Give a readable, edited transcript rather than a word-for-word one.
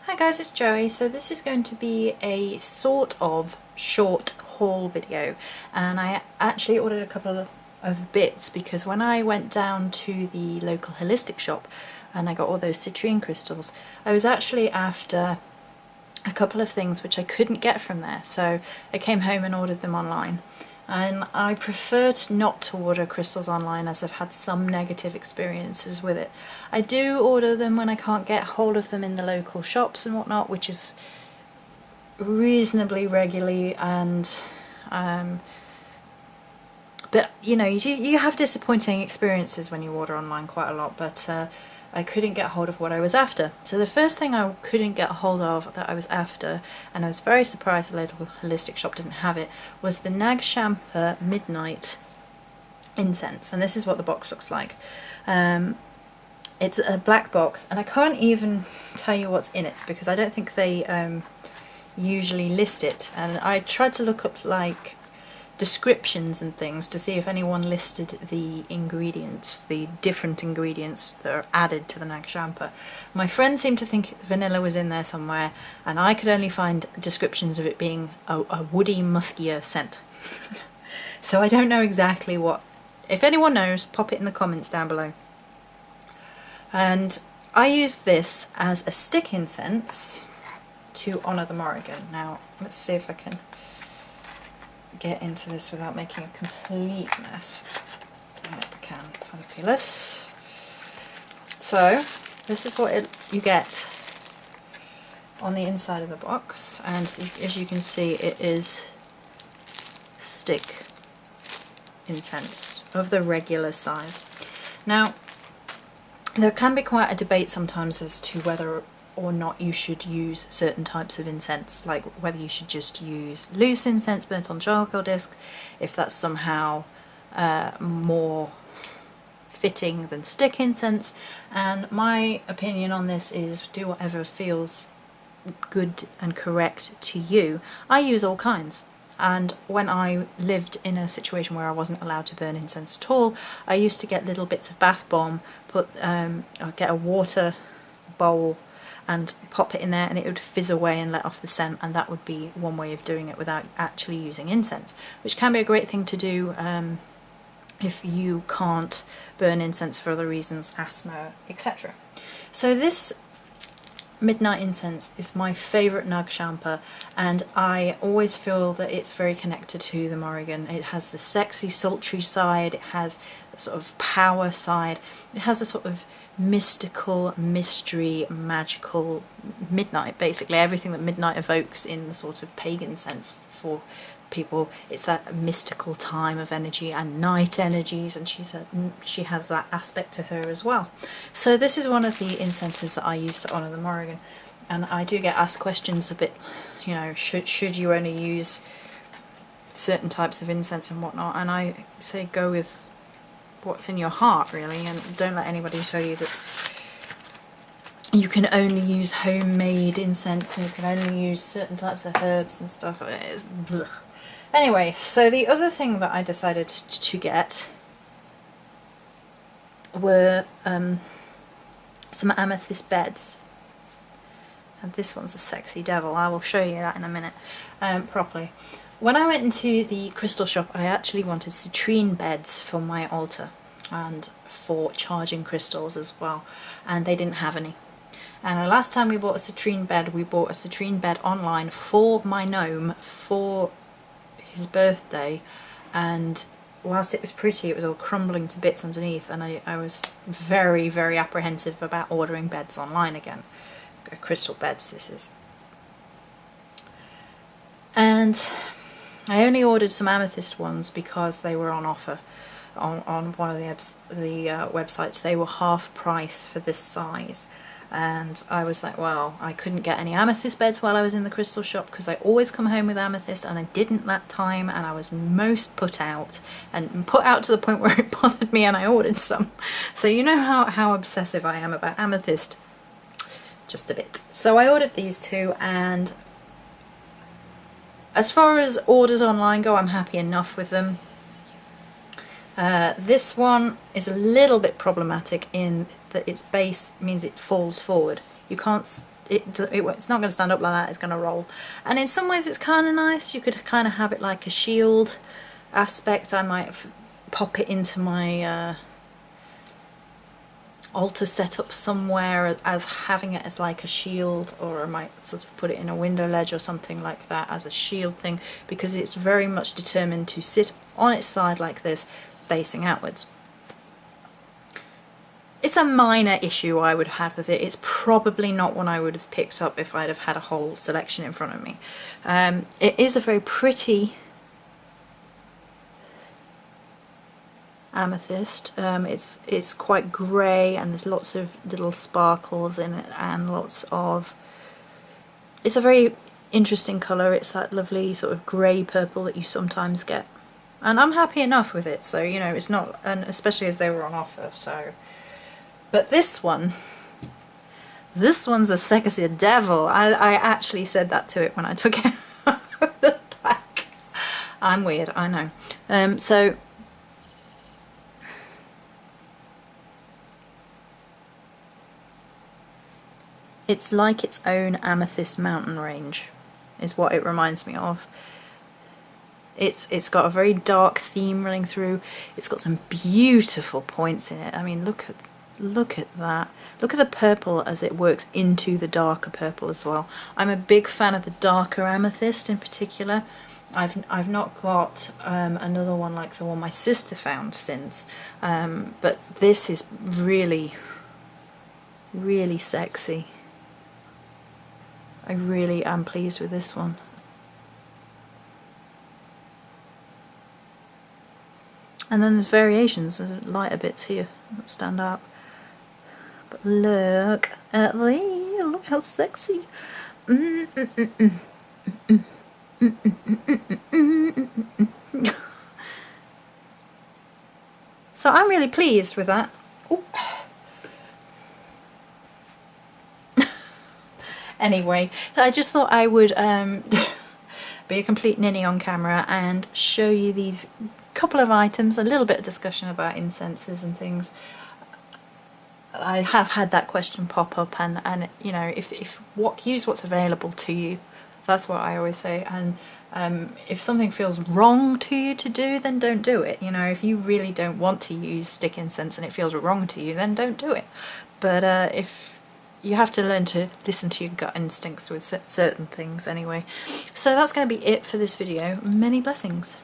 Hi guys, it's Joey. So this is going to be a sort of short haul video, and I actually ordered a couple of bits because when I went down to the local holistic shop and I got all those citrine crystals, I was actually after a couple of things which I couldn't get from there, so I came home and ordered them online. And I prefer not to order crystals online as I've had some negative experiences with it. I do order them when I can't get hold of them in the local shops and whatnot, which is reasonably regularly, and but you know, you have disappointing experiences when you order online quite a lot, but I couldn't get hold of what I was after. So the first thing I couldn't get hold of that I was after, and I was very surprised the local holistic shop didn't have it, was the Nag Champa Midnight incense. And this is what the box looks like. It's a black box, and I can't even tell you what's in it because I don't think they usually list it. And I tried to look up like descriptions and things to see if anyone listed the ingredients, the different ingredients that are added to the Nag Champa. My friend seemed to think vanilla was in there somewhere, and I could only find descriptions of it being a woody, muskier scent. So I don't know exactly what. If anyone knows, pop it in the comments down below. And I used this as a stick incense to honour the Morrigan. Now let's see if I can get into this without making a complete mess. Yep, I can. Fabulous. So this is what you get on the inside of the box, and as you can see, it is stick incense of the regular size. Now there can be quite a debate sometimes as to whether or not you should use certain types of incense, like whether you should just use loose incense burnt on charcoal disc, if that's somehow more fitting than stick incense. And my opinion on this is do whatever feels good and correct to you. I use all kinds, and when I lived in a situation where I wasn't allowed to burn incense at all, I used to get little bits of bath bomb, get a water bowl and pop it in there, and it would fizz away and let off the scent, and that would be one way of doing it without actually using incense, which can be a great thing to do if you can't burn incense for other reasons, asthma, etc. So this midnight incense is my favourite Nag Champa, and I always feel that it's very connected to the Morrigan. It has the sexy, sultry side, it has the sort of power side, it has a sort of mystical, mystery, magical midnight, basically everything that midnight evokes in the sort of pagan sense for people. It's that mystical time of energy and night energies, and she has that aspect to her as well. So this is one of the incenses that I use to honour the Morrigan, and I do get asked questions a bit, you know, should you only use certain types of incense and whatnot, and I say go with what's in your heart, really, and don't let anybody tell you that you can only use homemade incense and you can only use certain types of herbs and stuff. It's blech. Anyway, so the other thing that I decided to get were some amethyst beds, and this one's a sexy devil. I will show you that in a minute properly. When I went into the crystal shop, I actually wanted citrine beds for my altar and for charging crystals as well, and they didn't have any. And the last time we bought a citrine bed, we bought a citrine bed online for my gnome for his birthday, and whilst it was pretty, it was all crumbling to bits underneath, and I was very, very apprehensive about ordering beds online again. Crystal beds, this is. And I only ordered some amethyst ones because they were on offer on one of the websites. They were half price for this size, and I was like, well, I couldn't get any amethyst beds while I was in the crystal shop because I always come home with amethyst, and I didn't that time, and I was most put out to the point where it bothered me and I ordered some. So you know how obsessive I am about amethyst, just a bit. So I ordered these two, and as far as orders online go, I'm happy enough with them. This one is a little bit problematic in that its base means it falls forward. You can't it's not going to stand up like that, it's going to roll. And in some ways it's kind of nice. You could kind of have it like a shield aspect. I might pop it into my altar setup somewhere as having it as like a shield, or I might sort of put it in a window ledge or something like that as a shield thing, because it's very much determined to sit on its side like this, facing outwards. It's a minor issue I would have had with it. It's probably not one I would have picked up if I'd have had a whole selection in front of me. It is a very pretty amethyst. It's quite grey, and there's lots of little sparkles in it, and lots of... It's a very interesting colour. It's that lovely sort of grey purple that you sometimes get. And I'm happy enough with it, so you know, it's not... And especially as they were on offer, so... But this one's a sexy devil. I actually said that to it when I took it out of the pack. I'm weird, I know. So it's like its own Amethyst mountain range, is what it reminds me of. It's got a very dark theme running through. It's got some beautiful points in it. I mean, look at that. Look at the purple as it works into the darker purple as well. I'm a big fan of the darker amethyst in particular. I've not got another one like the one my sister found since, but this is really, really sexy. I really am pleased with this one. And then there's variations. There's lighter bits here that stand out. But look at these, look how sexy. So I'm really pleased with that. Ooh. Anyway, I just thought I would be a complete ninny on camera and show you these couple of items, a little bit of discussion about incenses and things. I have had that question pop up, and you know, use what's available to you. That's what I always say. And if something feels wrong to you to do, then don't do it. You know, if you really don't want to use stick incense and it feels wrong to you, then don't do it. But if you have to learn to listen to your gut instincts with certain things anyway. So that's going to be it for this video. Many blessings.